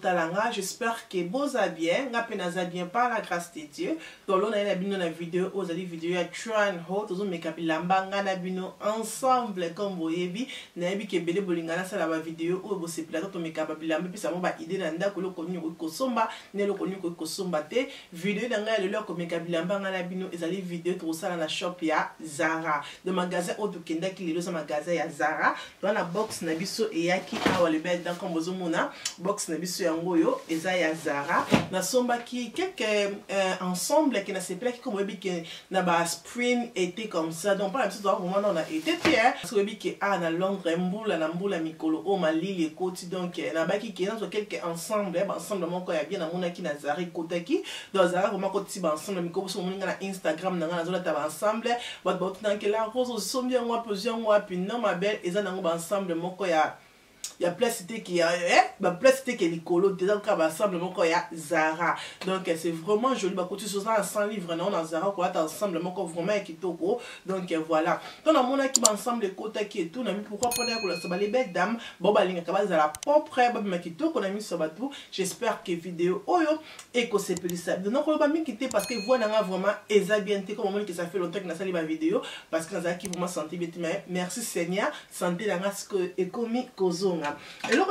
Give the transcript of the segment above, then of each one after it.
bozotalanga. J'espère que vous allez bien. Ngapenaza bien par la grâce de Dieu. Dans l'on a bino na vidéo, aux ali vidéo ya try ho tozo mekapi lamba ngana bino ensemble comme vous voyez na yebi ke bele bolingana sala ba vidéo o bo se plateau to mekapi lamba puis ça ba idée na ndako lo koni ko somba ne lo koni ko somba te vidéo na nga le ko mekapi lamba ngana bino ezali vidéo to sala na shop ya Zara de magasin o to kenda ki lelo sa magasin ya Zara dans la box na biso eyaki awa le bel dans comme bozomona box na biso yango yo eza ya Zara na somba ki quelques ensemble qui na se plaît comme webi que na ba spring été comme ça donc pas la petite vraiment on a été fier parce que webi que na Londres mboula na mboula mikolo o malili ekoti donc na baki qui dans quelques ensemble ensemble moko ya bien na mona ki na Zara kotaki dans Zara vraiment koti ba ensemble mikolo so moninga na Instagram na na zola ta ensemble ba dans que la rose so bien moi plusieurs mois puis non ma belle eza nango ba ensemble moko ya plastique qui a plastique qui est licolo déjà quand ensemble moko ya Zara donc c'est vraiment joli ba côté sur ça 100 livres non dans Zara quoi ensemble moko vraiment kitoko donc voilà donc on a qui ensemble côté qui est tout na mi pourquoi prendre pour la les belles dames bon ba linga ka za propre ba ma kitoko na mi so batou j'espère que vidéo oyo et que c'est plus ça donc on va mi quitter parce que voilà vraiment eza bien comme moment que ça fait longtemps que na sali ba vidéo parce que ça qui vraiment santé bien merci Seigneur santé la ngas que ekomi kozonga. Et là,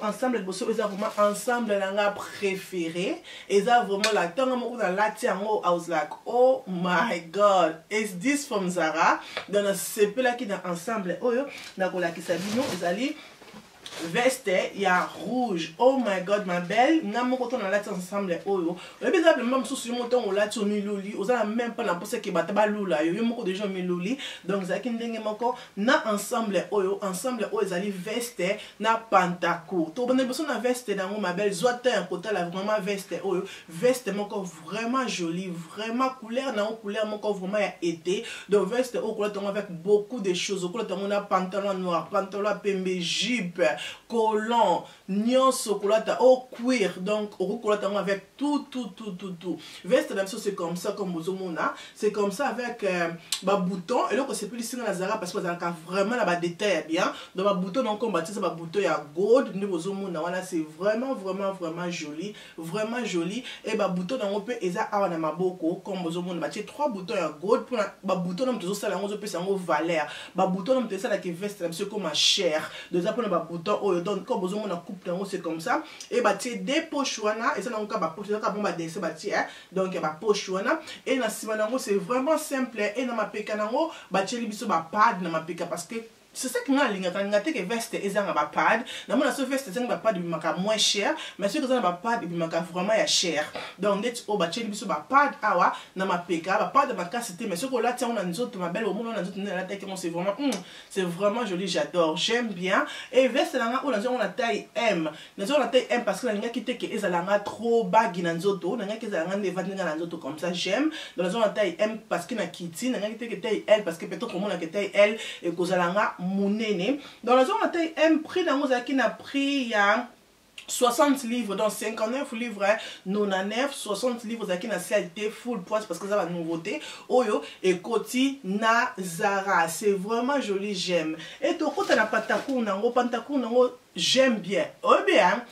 ensemble, vraiment ensemble préféré. Et ça vraiment la tongue I was like, oh my god, is this from Zara? Dans ce peu là qui est ensemble, oh yo, na kola ki sabino, ezali veste ya rouge. Oh my god, ma belle, n'a mon coton dans la ensemble oyo. Le bizarre même sous mon ton la tonu loli, oza même pas la pensée que bataba lula yo moko déjà mi loli. Donc ça qui ndenge moko na ensemble oyo ezali veste na pantacourt. To bonne besoin na veste na ma belle zoate un côté la vraiment veste oyo, veste moko vraiment jolie, vraiment couleur na couleur moko vraiment ya été. Donc veste au couleur avec beaucoup de choses. Au couleur on a pantalon noir, pantalon pembe, jupe, collant, nyonso kolata au cuir donc au kolata avec tout veste même c'est comme ça comme bozomona c'est comme ça avec ba bouton et là c'est plus ici dans Zara parce que ça a vraiment la ba détail bien donc ba bouton donc on bâtit ça ba bouton ya gold ni bozomona voilà c'est vraiment joli et ba bouton dans on peut eza awa na maboko comme bozomona bâtir 3 boutons ya gold pour ba bouton donc toujours ça là on peut ça en valeur ba bouton donc ça là qui veste monsieur comme ma chère donc ça pour ba bouton donc comme bozomona coupe c'est comme ça et bah tu des poches et ça donc ba poche ça bon ba dessin bah tu donc ba poche et na sima nango c'est vraiment simple et na mapeka nango ba tu libiso ba pad na mapeka parce que c'est ça qui m'a linga te que veste ezanga ba pad na mona so veste ezanga ba pad bimaka moins cher mais ce que ça ba pad bimaka vraiment ya cher donc net o ba cheli biso ba pad awa na mapeka ba pad ba c'était mais ce que là tiens on a nzoto ma belle au monde on a nzoto na la tête c'est vraiment joli j'adore j'aime bien et veste langa on a taille M na zo la taille M parce que la linga kite que ezalanga trop bagi na nzoto na nga ke ezalanga ndevandinga na nzoto comme ça j'aime dans la zone la taille M parce que na kiti na nga kite que taille L parce que peut-être comment la taille L et kozalanga monene dans la zone de taille M prix dans nos qui n'a pris ya 60 livres donc 59 livres 99 60 livres qui n'a CLT full price parce que ça va nouveauté oyo et koti na Zara c'est vraiment joli j'aime et to kota na pantacourt nango j'aime bien oh bien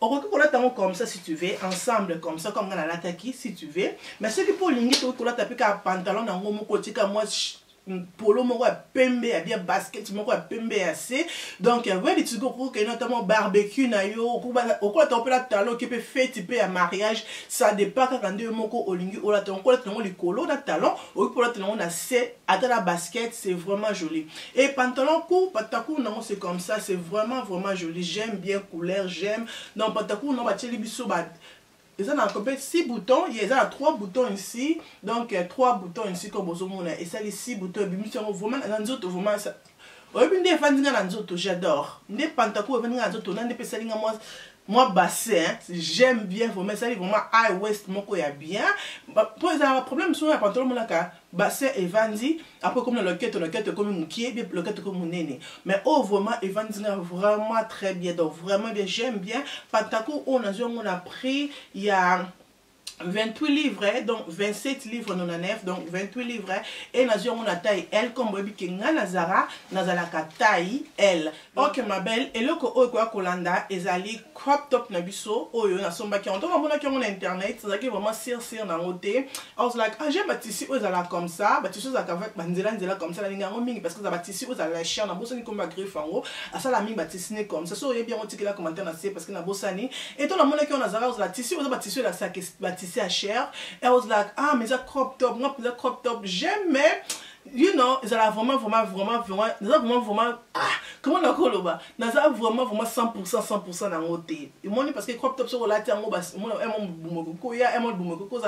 on retrouve comme ça si tu veux ensemble comme ça comme on a l'attaqué si tu veux mais ce qui pour lingi to kola taper ka pantalon nango moko tika moi polo moko ya pembe ya bien basket moko ya pembe ya se donc ouais tu go que notamment barbecue na yo okola to pela talon qui peut faire type ya mariage ça dépend quand nde moko olingi ola to okola to likolo na talon okola to na se ata la basket c'est vraiment joli et pantalon court pantacourt non c'est comme ça c'est vraiment joli j'aime bien couleur j'aime donc pantacourt non ba teli biso ba ils ont encore 6 boutons, il y a 3 boutons ici, donc 3 boutons ici comme vous voyez, et ça les 6 boutons, vraiment, ça. J'adore. Les pantacourt, moi bassin, j'aime bien vraiment ça, vraiment high waist, mon coya bien. Pour les problèmes sur un pantalon, mon bassin et vandi, après comme le quête comme une qui est le quête comme mon aîné. Mais oh vraiment, et vandi vraiment très bien, donc vraiment bien, j'aime bien. Pantacourt, on a pris, il y a 28 livres, donc 27 livres 99, donc 28 livres, et nous avons une taille L, comme vous voyez, Nazara, Nazalaka taille L. Ok, ma belle, et le Kolanda, ezali crop top nabiso, oyo, na somba qui entend, on a qui on internet, c'est qui vraiment sir na côté. I was like, ah, j'ai bâti aux ala comme ça, bâti aux avec banzela comme ça, la ligne en ming, parce que ça bâti aux ala chien, na bossani comme ma griffe en haut, à ça la ming bâti comme ça, so y bien on dit que la commentaire na c'est parce que na bossani, et toi la monnaie qui on a zara aux la tissu aux bâti la ça bâti à cher. I was like, ah, mais ça crop top, moi, ça crop top, j'aime, mais, you know, ça a vraiment, ah, comment on a dit là-bas? Ça a vraiment, 100% dans le thé. Et moi, parce que crop top, sur la terre, moi, ça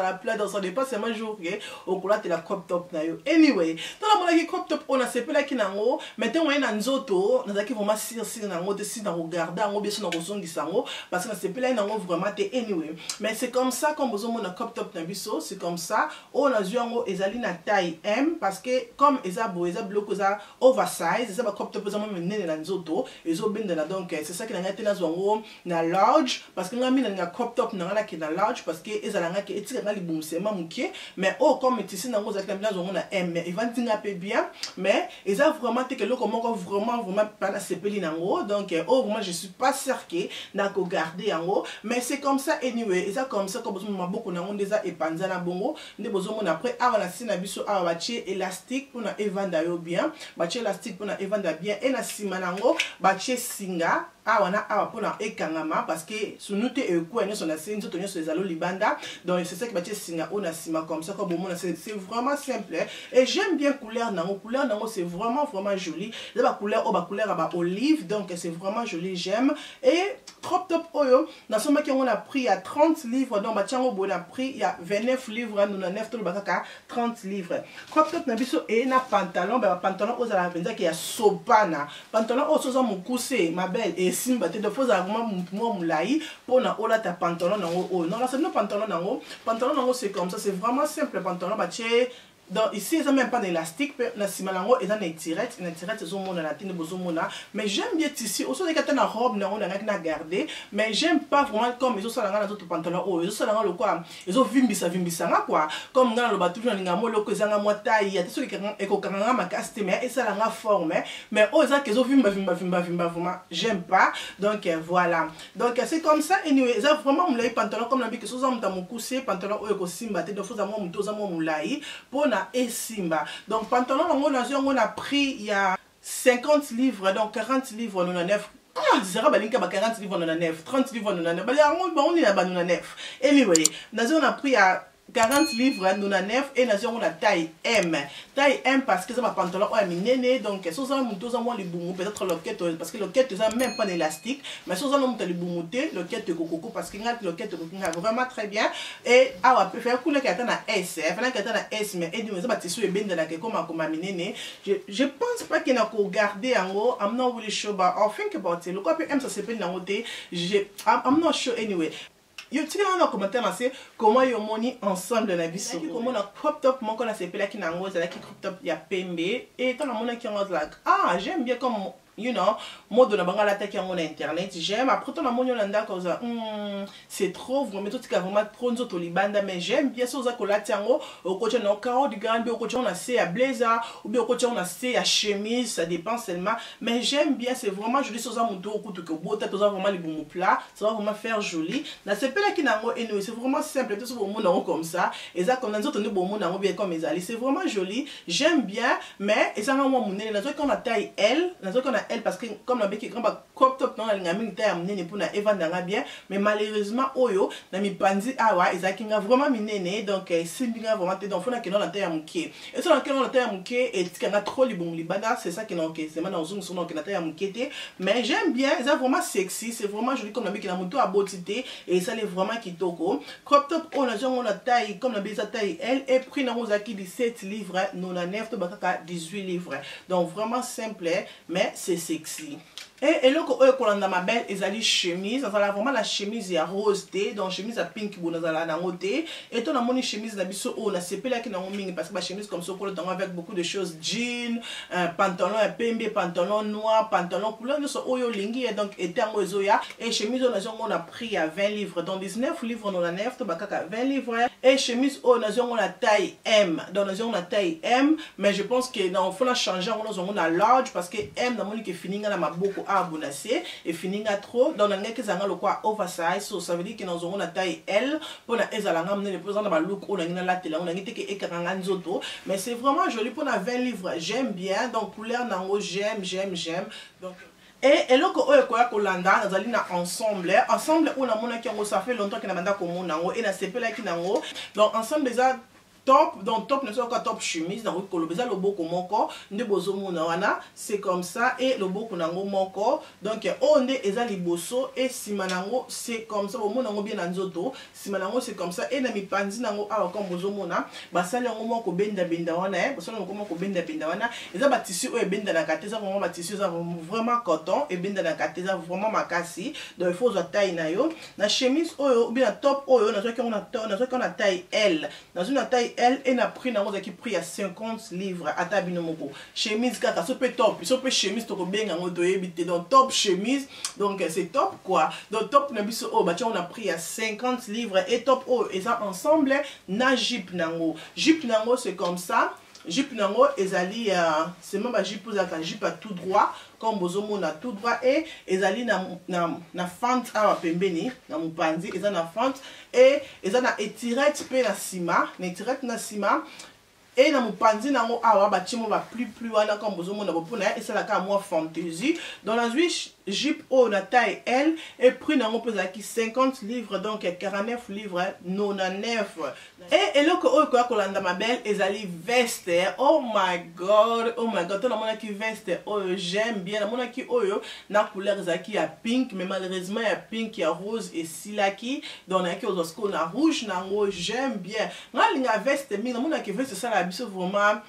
la plaie dans ça dépasse, c'est un jour, au couleur de la crop top. Anyway, dans la crop top, on a ces là qui n'en ont, maintenant, on est dans zoto, on a qui vraiment si dans le si dans le garde, on bien sûr dans le son qui s'en parce que ces là, n'en ont vraiment, anyway. Mais c'est comme ça qu'on besoin de crop top, c'est comme ça, on a vu en haut, ils allaient na taille M, parce que comme ils ont bloqué ça oversize, ils ont crop top, ils ont même né dans zoto, ils ont bien donc c'est ça qui n'a été dans na large, parce que nous avons mis na crop top na la qui na large, parce que ils allaient que étiquette na les boum c'est mamouké, mais oh comme ici dans vous avez na M, mais ils vont dire un peu bien, mais ils ont vraiment que le comment vraiment pas la CPL en haut, donc oh moi je suis pas cerqué n'a qu'au garder en haut, mais c'est comme ça anyway, et ça comme ça comme besoin beaucoup na on déjà épanza na bongo, ne besoin mon après avant la sina biso à baché élastique pour na evanda yo bien, baché élastique pour na evanda bien et na simanango baché singa awana awa pona ekangama parce que sunute eko ene son asin nzoto nyoso ezalo libanda, donc c'est ça qui baché singa on a sima comme ça comme bon c'est vraiment simple et j'aime bien couleur nango c'est vraiment joli, la couleur ba olive, donc c'est vraiment joli, j'aime. Et crop top oyo na soma qui on a pris à 30 livres, donc bachango bon a pris il y a 29 livres nous na 9 to bakaka 30 livres. Crop top na biso et na pantalon pantalon aux ala venza qui a sopana pantalon au soza mukuse ma belle et simba te de fois vraiment moi moulai pour na ola ta pantalon nango oh non là c'est no pantalon nango c'est comme ça, c'est vraiment simple pantalon baché. Donc ici, ils n'ont même pas d'élastique, la simalango et une tirette ils ont la tine bozomona, mais j'aime bien tissu, aussi les cartons en robe, on a gardé, mais j'aime pas vraiment comme ils ont ça dans les autres pantalons, ils ont ça dans le quoi, ils ont vimbisa quoi, comme dans le bateau, ils ont le que zanga moi taille, il y a des trucs qui ont ma caste mais et ça la forme, mais oh ça qu'ils ont vimba vraiment, j'aime pas, donc voilà, donc c'est comme ça, anyway, ils ont vraiment les pantalons comme la vie que sous un mon coussé, pantalon ou simba, t'es de fois à moi moulaï pour et simba. Donc pantalon on a pris il y a 50 livres, donc 40 livres on a 9. Ah, c'est vrai, balinka 40 livres on a 9, 30 livres on a 9. On est là-bas on a 9. Anyway, on a pris à 40 livres nous a 9 et nous avons la taille M. Taille M parce que ça va pantalon est minéné, donc si vous avez les boumou peut-être loquette parce que loquette ça même pas d'élastique, mais si vous avez les boumouté loquette de coco parce que loquette vraiment très bien et ah on peut faire couler qu'à na S, faire qu'à na S mais et nous ça tissu est bien de la comme minéné. Je pense pas qu'il n'a qu'au garder en haut. I'm not really sure but I'll think about it. Le quoi M ça s'appelle dans côté. I'm not sure anyway. Yo tika na commentaire na c'est comment yo moni ensemble na biso comment na crop top mon qu'on a sepela ki na ngoza la ki crop top ya pembe et quand la mona qui en like ah j'aime bien comme you know mode na banga la tête en internet j'aime après ton amonyo landa cause c'est trop vraiment tout vraiment trop nzoto libanda mais j'aime bien ça ko la tiango au côté na carreau du grand au côté on a c'est à blazer ou bien au côté on a c'est à chemise ça dépend seulement mais j'aime bien c'est vraiment joli ça mon dos au côté que beau tête vraiment les bons plats ça va vraiment faire joli na c'est pas là qui na ngo et c'est vraiment simple tout ce bon monde comme ça et ça comme nzoto ne bon monde bien comme les ali c'est vraiment joli j'aime bien mais et ça moi mon nez na qu'on a taille L na qu'on a elle parce que comme la bec grand crop top dans la ligne taille amné pour na evandanga bien mais malheureusement oyo na mi pandi awa ezakinga vraiment minene donc simbinga vraiment donc faut na que dans la taille amké et ça dans la taille amké et tikanga trop li bon libanda c'est ça qui non que c'est maintenant zoom sur donc la taille amké mais j'aime bien c'est vraiment sexy c'est vraiment joli comme la bec la moto à beauté et ça est vraiment kitoko crop top on a taille comme la beza taille elle est pris dans ozaki 17 livres 99 to bakaka 18 livres donc vraiment simple mais c'est sexy. Et là, quand on a ma belle, ils ont chemise. On a vraiment la chemise à rose thé, donc chemise à pink, bon, on a la thé. Et on a mon chemise d'habitude, on a CP là qui n'a pas parce que la chemise comme ça, on avec beaucoup de choses, jean, pantalon PMB, pantalon noir, pantalon couleur, nous sommes oyo lingi et donc et terme ozoya. Et chemise on a pris à 20 livres, donc 19 livres on a 9, to bakaka 20 livres. Et chemise on a taille M, donc on a taille M, mais je pense que dans faut la changer, on a large parce que M dans mon qui finit dans ma beaucoup à bonasser et finit à trop dans un que ça le quoi oversize, so ça veut dire que nous avons la taille L pour la ezalanga mener le présent dans ma look on a la télé on a été que ékaranga nzoto, mais c'est vraiment joli pour la 20 livres, j'aime bien, donc couleur nango j'aime donc et là que oyo koya kolanda nazali na ensemble on a mona ki ngo ça fait longtemps que na banda ko mona ngo et na sepela ki nango donc ensemble déjà top, donc top ne soit pas top chemise dans le beza le beau comme encore ne bozo mona wana c'est comme ça et le beau kunango moko donc on est eza liboso et simanango c'est comme ça au mona ngo bien nzoto simanango c'est comme ça et na mi panzi nango awa comme bozo mona basali ngo moko benda wana basali ngo moko benda wana eza ba tissu o benda na kate ça vraiment ba tissu ça vraiment coton et benda na kate ça vraiment makasi donc il faut za taille na yo na chemise oyo bien top oyo na soit qu'on a taille L dans une taille L et n'a pris dans qui pris à 50 livres à tabino moko chemise kaka so peut top so peut chemise to ko benga ngoto ebité donc top chemise donc c'est top quoi donc top na biso oh bah on a pris à 50 livres et top oh et ça ensemble na jupe nango c'est comme ça jupe nango ezali c'est même ba jupe za ka jupe à tout droit comme bozomo na tout droit et ezali na fente awa pembeni na mupanzi eza na fente et eza na étirette pe na sima na étirette na sima et na mupanzi nango awa batimo ba plus wana comme bozomo na bopona et ça la ka moi fantaisie dans la jupe au na taille L et prix nango pesa ki 50 livres donc 49 livres 99 et là que quoi kolanda ma belle ezali veste oh my god on a mona ki veste oh j'aime bien on a ki oyo na couleur zaki ya pink mais malheureusement ya pink ya rose et silaki donc na ki ozosko na rouge nango j'aime bien ngalinga veste mi na mona ki veste ça la biso vraiment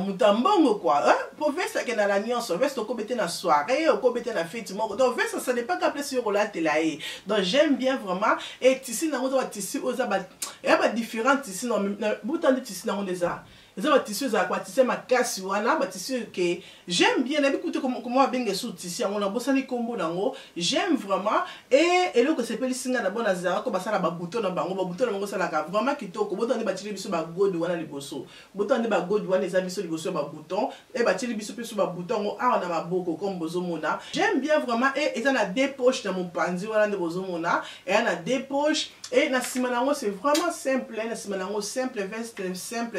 mutambongo quoi pour veste que na la nuance veste ko bete na soirée ko bete na fête donc veste ça n'est pas qu'après sur la télé donc j'aime bien vraiment et tissu nango za tissu oza ba ya ba différents tissus non bouton de tissu nango déjà eza ba tissu za kwa tissu makasi wana ba tissu que j'aime bien na bikuti comment benga sous tissu yango na bosani kombo nango j'aime vraiment et eloko sepeli singa na bona za ko basala ba bouton na bango sala ka vraiment kitoko bouton de batili biso ba god wana liboso bouton de ba god wana eza biso liboso ba bouton et batili biso biso ba bouton ngo awa na maboko comme bozomona j'aime bien vraiment et eza na deux poches na mopanzi wana de bozomona et na deux poches et na sima nango c'est vraiment simple na sima nango simple veste simple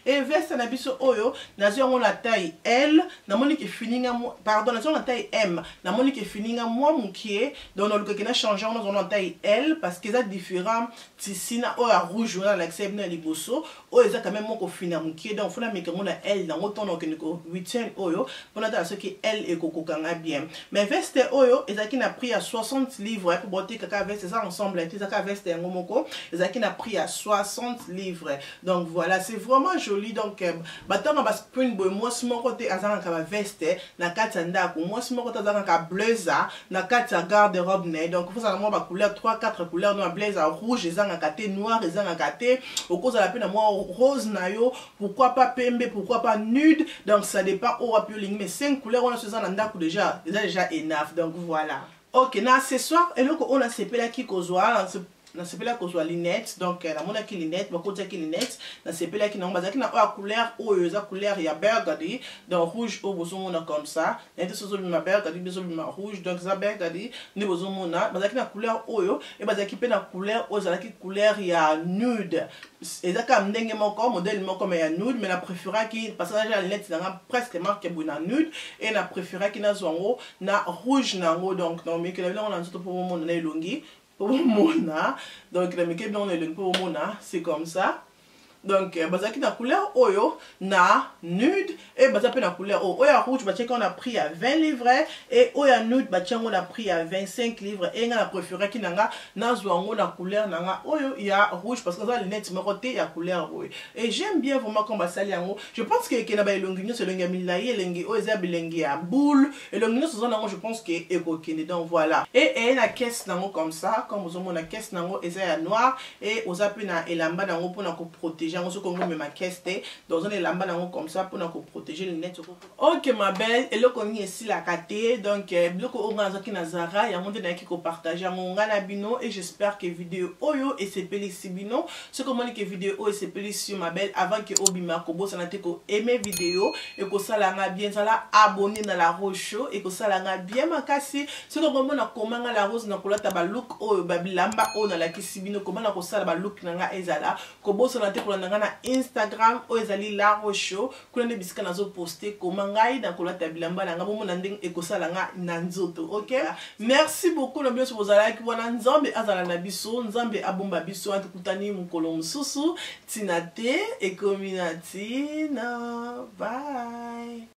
et veste na biso oyo nazo yango na taille L na moni ke fininga pardon nazo na taille M na moni ke fininga moi mukie donc le que na changer on a taille L parce que ça différent tissu na oyo rouge na l'accès na liboso oyo ça quand même moko fina mukie donc faut na meka na L na ngoto na ko 8e oyo pour na ce qui L et kokokanga bien mais veste oyo ezaki na prix à 60 livres pour botter kaka veste ça ensemble et ça veste yango moko ezaki na prix à 60 livres donc voilà c'est vraiment joli donc batanga ba spring boy moi mon côté azanga ka veste na kati ndako moi mon côté azanga ka blazer na kati garde-robe né donc faut ça moi ba couleur 3-4 couleurs noir blazer rouge ezanga kate noir ezanga kate au cause la peine moi rose na yo pourquoi pas pembe pourquoi pas nude donc ça dépend au appeling mais 5 couleurs on a ce ça ndako déjà enough donc voilà OK na accessoire et donc on a sepela ki kozwa na sepela kozwa linette donc na mona ki linette ba kota ki linette na sepela ki na bazaki na couleur oyo za couleur ya burgundy donc rouge au bozomona comme ça na te sozo ma burgundy bozomona rouge donc za burgundy ne bozomona bazaki na couleur oyo et bazaki pe na couleur oyo za ki couleur ya nude ezaka ndenge moko modèle moko mais ya nude mais na préféra ki parce que la linette na presque marqué na nude et na préféra ki na zongo na rouge nango donc non mais que la on a tout pour mon na elongi pour mona donc la make on est pour mona c'est comme ça donc bazaki na couleur oyo na nude et bazape na couleur oyo rouge batiaki on a pris à 20 livres et oyo nude batiaki on a pris à 25 livres et nga na préféré ki nanga nazwa ngo na couleur nanga oyo ya rouge parce que ça lunette moko te ya couleur oyo et j'aime bien vraiment comme basali yango. Je pense que na ba elongi nyonso elongi ya milai elongi oyo eza bilenge ya boule elongi nyonso zo nango je pense que ekokende donc voilà et na caisse nango comme ça comme vous avez la caisse nango eza ya noir et oza pe na elamba nango pour na ko protéger ngo so ko ngome ma caisse te dans un elamba nango comme ça pour na ko protéger les lunettes. OK ma belle eloko ni esi la kate donc biloko o nga zaki na Zara ya monde na ki ko partager ngo ngana bino et j'espère que vidéo oyo et c'est pelisi bino ce comment que vidéo et c'est pelisi ma belle avant que obima ko bosa na te ko aimer vidéo et ko sala nga bien sala abonner na la Roche Show et ko sala nga bien makasi ce ko vraiment na komanga la rose na kolata ba look oyo ba bilamba o na la kisibino comment na ko sala ba look nanga ezala ko bosa na te ko na Instagram o ezali la Roche Show ko na bisika na zo poster komanga na kolata bilamba nanga bomo na ndenge e ko sala nga na nzoto. OK, merci beaucoup na biso bozala ki wana nzambe azala na biso nzambe abomba biso atukutani mukolo mususu tinate e community na bye.